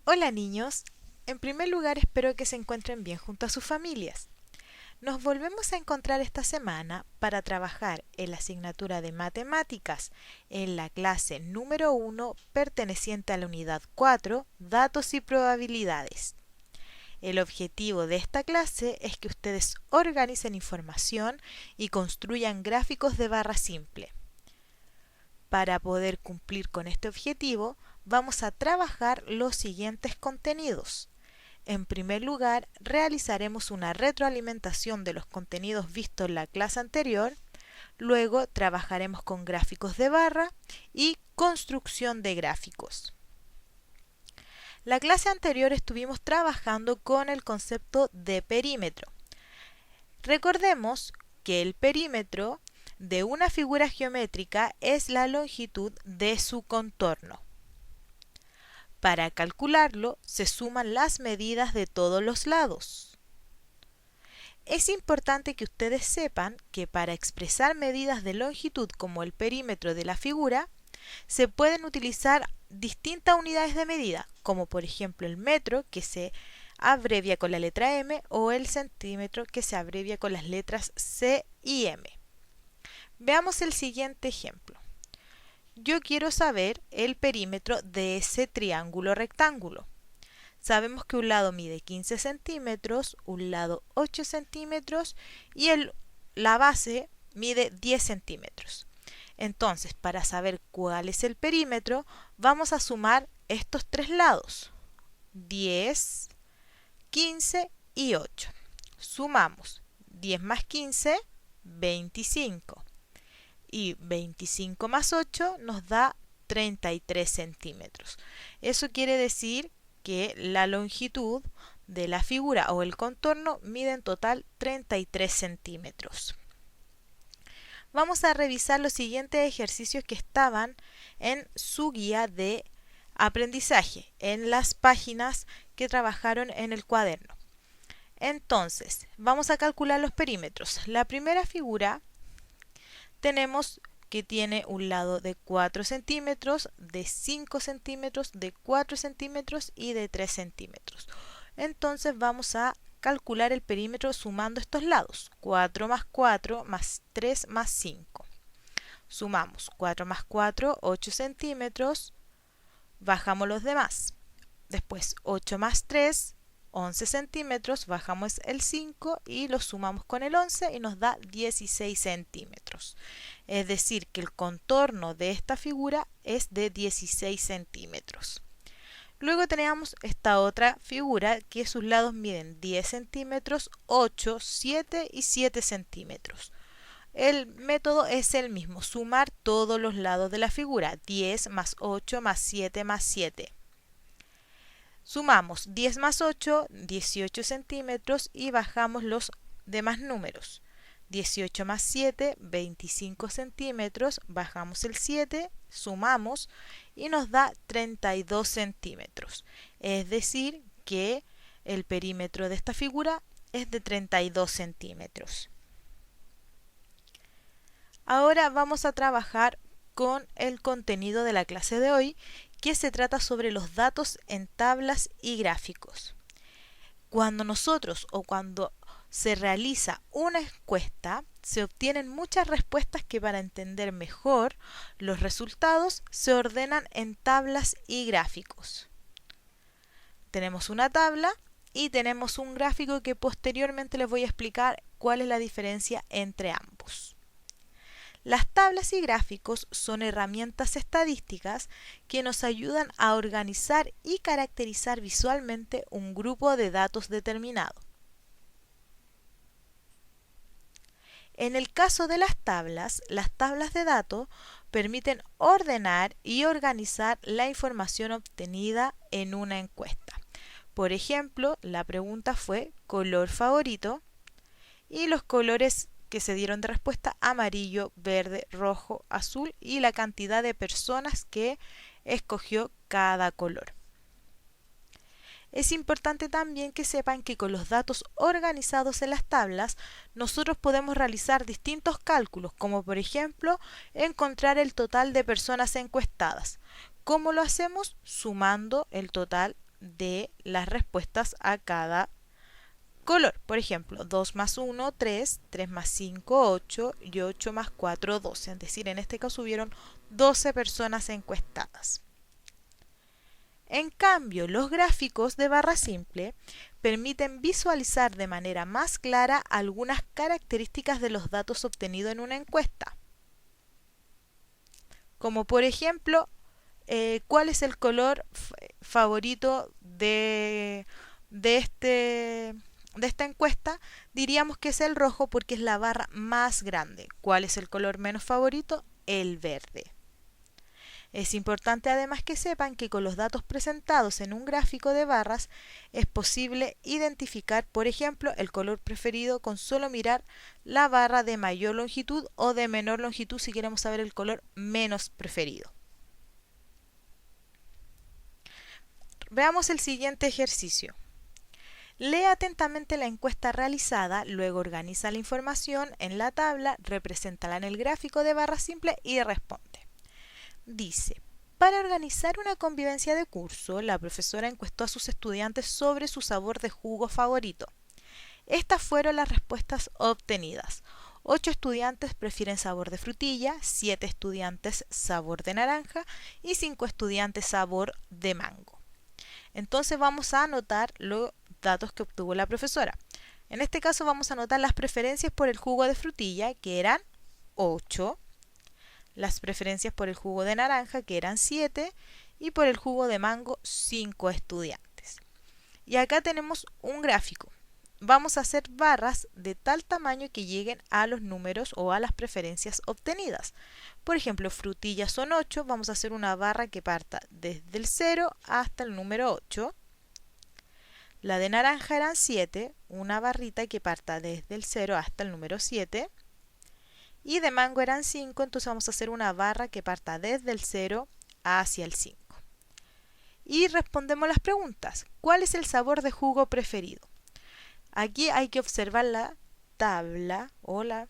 Hola niños, en primer lugar espero que se encuentren bien junto a sus familias. Nos volvemos a encontrar esta semana para trabajar en la asignatura de matemáticas en la clase número 1 perteneciente a la unidad 4, datos y probabilidades. El objetivo de esta clase es que ustedes organicen información y construyan gráficos de barra simple. Para poder cumplir con este objetivo, vamos a trabajar los siguientes contenidos. En primer lugar, realizaremos una retroalimentación de los contenidos vistos en la clase anterior. Luego, trabajaremos con gráficos de barra y construcción de gráficos. La clase anterior estuvimos trabajando con el concepto de perímetro. Recordemos que el perímetro de una figura geométrica es la longitud de su contorno. Para calcularlo, se suman las medidas de todos los lados. Es importante que ustedes sepan que para expresar medidas de longitud como el perímetro de la figura, se pueden utilizar distintas unidades de medida, como por ejemplo el metro, que se abrevia con la letra M, o el centímetro, que se abrevia con las letras C y M. Veamos el siguiente ejemplo. Yo quiero saber el perímetro de ese triángulo rectángulo. Sabemos que un lado mide 15 centímetros, un lado 8 centímetros y la base mide 10 centímetros. Entonces, para saber cuál es el perímetro, vamos a sumar estos tres lados, 10, 15 y 8. Sumamos 10 más 15, 25. Y 25 más 8 nos da 33 centímetros. Eso quiere decir que la longitud de la figura o el contorno mide en total 33 centímetros. Vamos a revisar los siguientes ejercicios que estaban en su guía de aprendizaje, en las páginas que trabajaron en el cuaderno. Entonces, vamos a calcular los perímetros. La primera figura tenemos que tiene un lado de 4 centímetros, de 5 centímetros, de 4 centímetros y de 3 centímetros. Entonces vamos a calcular el perímetro sumando estos lados. 4 más 4 más 3 más 5. Sumamos 4 más 4, 8 centímetros. Bajamos los demás. Después 8 más 3, 11 centímetros, bajamos el 5 y lo sumamos con el 11 y nos da 16 centímetros. Es decir, que el contorno de esta figura es de 16 centímetros. Luego tenemos esta otra figura que sus lados miden 10 centímetros, 8, 7 y 7 centímetros. El método es el mismo, sumar todos los lados de la figura, 10 más 8 más 7 más 7. Sumamos 10 más 8, 18 centímetros y bajamos los demás números. 18 más 7, 25 centímetros, bajamos el 7, sumamos y nos da 32 centímetros. Es decir, que el perímetro de esta figura es de 32 centímetros. Ahora vamos a trabajar con el contenido de la clase de hoy, que se trata sobre los datos en tablas y gráficos. Cuando nosotros o cuando se realiza una encuesta, se obtienen muchas respuestas que para entender mejor los resultados se ordenan en tablas y gráficos. Tenemos una tabla y tenemos un gráfico que posteriormente les voy a explicar cuál es la diferencia entre ambos. Las tablas y gráficos son herramientas estadísticas que nos ayudan a organizar y caracterizar visualmente un grupo de datos determinado. En el caso de las tablas de datos permiten ordenar y organizar la información obtenida en una encuesta. Por ejemplo, la pregunta fue color favorito y los colores que se dieron de respuesta: amarillo, verde, rojo, azul y la cantidad de personas que escogió cada color. Es importante también que sepan que con los datos organizados en las tablas nosotros podemos realizar distintos cálculos, como por ejemplo encontrar el total de personas encuestadas. ¿Cómo lo hacemos? Sumando el total de las respuestas a cada color. Por ejemplo, 2 más 1, 3, 3 más 5, 8 y 8 más 4, 12. Es decir, en este caso hubieron 12 personas encuestadas. En cambio, los gráficos de barra simple permiten visualizar de manera más clara algunas características de los datos obtenidos en una encuesta. Como por ejemplo, ¿cuál es el color favorito de esta encuesta? Diríamos que es el rojo porque es la barra más grande. ¿Cuál es el color menos favorito? El verde. Es importante además que sepan que con los datos presentados en un gráfico de barras es posible identificar, por ejemplo, el color preferido con solo mirar la barra de mayor longitud o de menor longitud si queremos saber el color menos preferido. Veamos el siguiente ejercicio. Lee atentamente la encuesta realizada, luego organiza la información en la tabla, represéntala en el gráfico de barra simple y responde. Dice, para organizar una convivencia de curso, la profesora encuestó a sus estudiantes sobre su sabor de jugo favorito. Estas fueron las respuestas obtenidas. 8 estudiantes prefieren sabor de frutilla, 7 estudiantes sabor de naranja y 5 estudiantes sabor de mango. Entonces vamos a anotar los datos que obtuvo la profesora. En este caso vamos a anotar las preferencias por el jugo de frutilla, que eran 8. Las preferencias por el jugo de naranja, que eran 7, y por el jugo de mango, 5 estudiantes. Y acá tenemos un gráfico. Vamos a hacer barras de tal tamaño que lleguen a los números o a las preferencias obtenidas. Por ejemplo, frutillas son 8, vamos a hacer una barra que parta desde el 0 hasta el número 8. La de naranja eran 7, una barrita que parta desde el 0 hasta el número 7. Y de mango eran 5, entonces vamos a hacer una barra que parta desde el 0 hacia el 5. Y respondemos las preguntas. ¿Cuál es el sabor de jugo preferido? Aquí hay que observar la tabla o la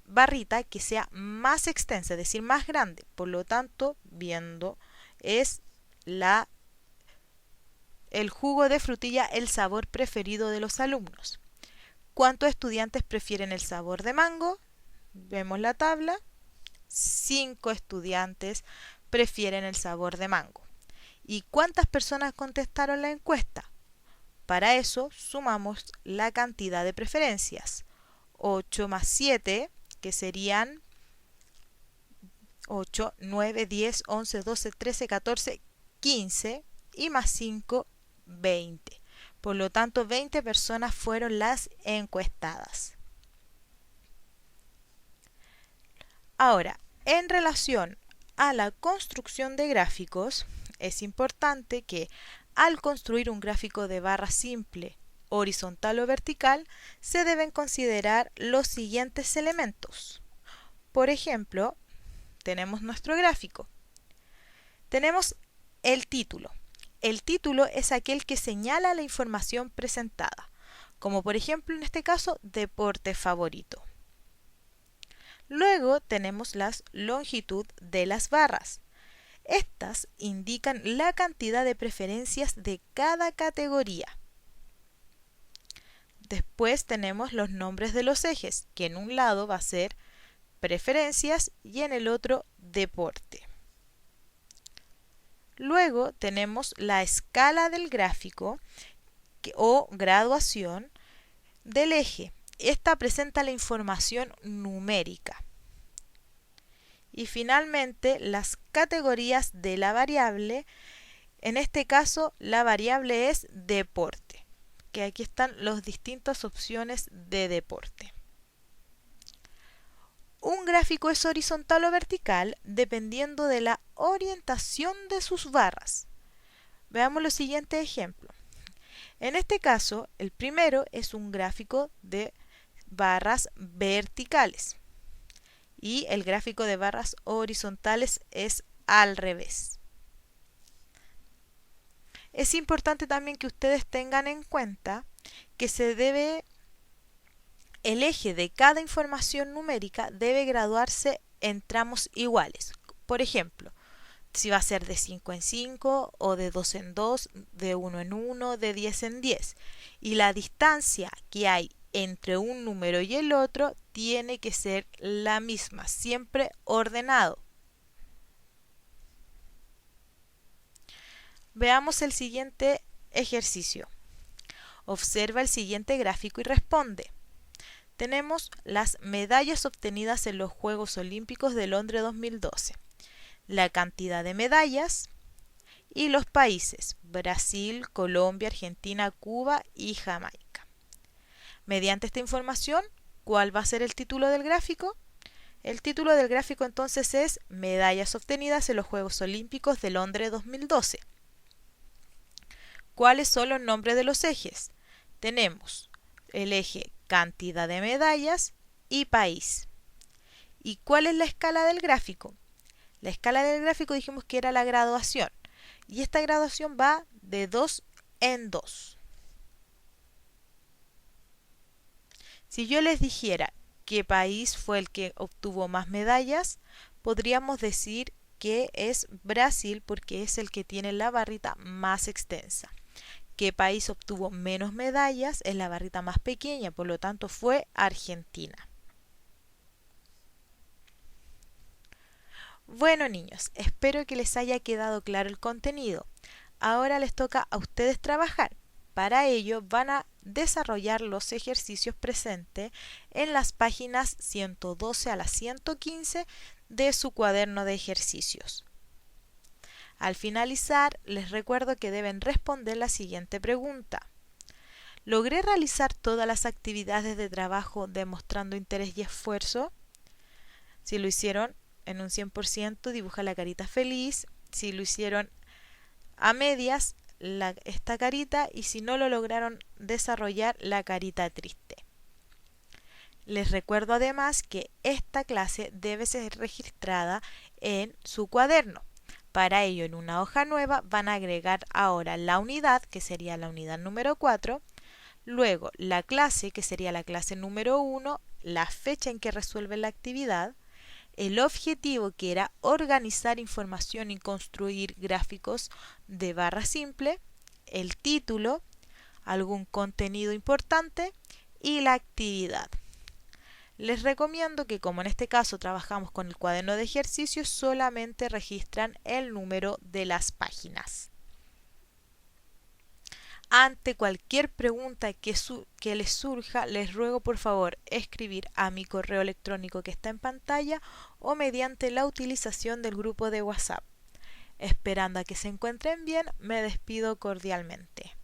barrita que sea más extensa, es decir, más grande. Por lo tanto, viendo, es el jugo de frutilla el sabor preferido de los alumnos. ¿Cuántos estudiantes prefieren el sabor de mango? Vemos la tabla, 5 estudiantes prefieren el sabor de mango. ¿Y cuántas personas contestaron la encuesta? Para eso sumamos la cantidad de preferencias. 8 más 7, que serían 8, 9, 10, 11, 12, 13, 14, 15 y más 5, 20. Por lo tanto, 20 personas fueron las encuestadas. Ahora, en relación a la construcción de gráficos, es importante que al construir un gráfico de barra simple, horizontal o vertical, se deben considerar los siguientes elementos. Por ejemplo, tenemos nuestro gráfico. Tenemos el título. El título es aquel que señala la información presentada, como por ejemplo en este caso, deporte favorito. Luego tenemos la longitud de las barras. Estas indican la cantidad de preferencias de cada categoría. Después tenemos los nombres de los ejes, que en un lado va a ser preferencias y en el otro deporte. Luego tenemos la escala del gráfico o graduación del eje. Esta presenta la información numérica. Y finalmente las categorías de la variable. En este caso la variable es deporte, que aquí están las distintas opciones de deporte. Un gráfico es horizontal o vertical dependiendo de la orientación de sus barras. Veamos los siguientes ejemplos. En este caso, el primero es un gráfico de barras verticales y el gráfico de barras horizontales es al revés. Es importante también que ustedes tengan en cuenta que el eje de cada información numérica debe graduarse en tramos iguales. Por ejemplo, si va a ser de 5 en 5 o de 2 en 2, de 1 en 1, de 10 en 10. Y la distancia que hay entre un número y el otro tiene que ser la misma, siempre ordenado. Veamos el siguiente ejercicio. Observa el siguiente gráfico y responde. Tenemos las medallas obtenidas en los Juegos Olímpicos de Londres 2012, la cantidad de medallas y los países: Brasil, Colombia, Argentina, Cuba y Jamaica. Mediante esta información, ¿cuál va a ser el título del gráfico? El título del gráfico entonces es Medallas obtenidas en los Juegos Olímpicos de Londres 2012. ¿Cuáles son los nombres de los ejes? Tenemos el eje cantidad de medallas y país. ¿Y cuál es la escala del gráfico? La escala del gráfico dijimos que era la graduación. Y esta graduación va de 2 en 2. Si yo les dijera qué país fue el que obtuvo más medallas, podríamos decir que es Brasil porque es el que tiene la barrita más extensa. ¿Qué país obtuvo menos medallas? Es la barrita más pequeña, por lo tanto fue Argentina. Bueno, niños, espero que les haya quedado claro el contenido. Ahora les toca a ustedes trabajar. Para ello van a desarrollar los ejercicios presentes en las páginas 112 a la 115 de su cuaderno de ejercicios. Al finalizar, les recuerdo que deben responder la siguiente pregunta. ¿Logré realizar todas las actividades de trabajo demostrando interés y esfuerzo? Si lo hicieron en un 100%, dibuja la carita feliz. Si lo hicieron a medias, esta carita. Y si no lo lograron desarrollar, la carita triste. Les recuerdo además que esta clase debe ser registrada en su cuaderno. Para ello, en una hoja nueva van a agregar ahora la unidad, que sería la unidad número 4, luego la clase, que sería la clase número 1, la fecha en que resuelven la actividad, el objetivo, que era organizar información y construir gráficos de barra simple, el título, algún contenido importante y la actividad. Les recomiendo que, como en este caso trabajamos con el cuaderno de ejercicios, solamente registran el número de las páginas. Ante cualquier pregunta que les surja, les ruego por favor escribir a mi correo electrónico que está en pantalla o mediante la utilización del grupo de WhatsApp. Esperando a que se encuentren bien, me despido cordialmente.